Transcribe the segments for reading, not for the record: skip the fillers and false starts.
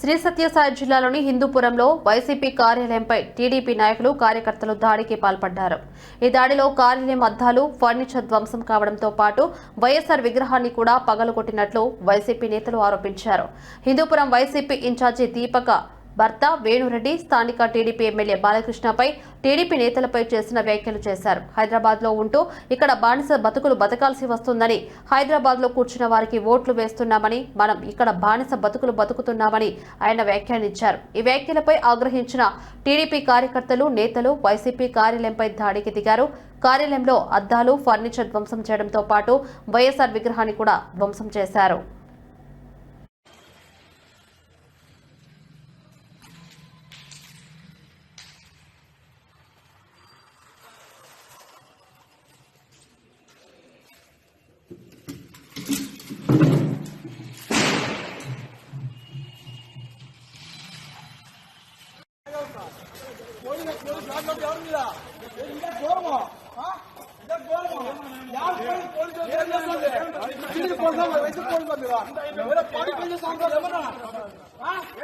శ్రీ సత్యసాయి జిల్లాలోని హిందూపురంలో YCP కార్యాలయంపై TDP నాయకులు కార్యకర్తలు దాడికి పాల్పడ్డారు. ఈ దాడిలో కార్యాలయం అద్దాలు, ఫర్నిచర్ ధ్వంసం కావడంతో పాటు వైఎస్ఆర్ విగ్రహాన్ని కూడా పగలగొట్టినట్లు వైసీపీ నేతలు ఆరోపించారు. హిందూపురం వైసీపీ ఇన్ఛార్జి దీపక భర్త వేణురెడ్డి స్థానిక టీడీపీ ఎమ్మెల్యే బాలకృష్ణపై టీడీపీ నేతలపై చేసిన వ్యాఖ్యలు చేశారు. హైదరాబాద్ లో ఉంటూ ఇక్కడ బానిస బతుకులు బతకాల్సి వస్తుందని, హైదరాబాద్ లో కూర్చున్న వారికి ఓట్లు వేస్తున్నామని, మనం ఇక్కడ బానిస బతుకులు బతుకుతున్నామని ఆయన వ్యాఖ్యానించారు. ఈ వ్యాఖ్యలపై ఆగ్రహించిన టీడీపీ కార్యకర్తలు, నేతలు వైసీపీ కార్యాలయంపై దాడికి దిగారు. కార్యాలయంలో అద్దాలు, ఫర్నిచర్ ధ్వంసం చేయడంతో పాటు వైఎస్ఆర్ విగ్రహాన్ని కూడా ధ్వంసం చేశారు.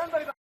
పోలీసు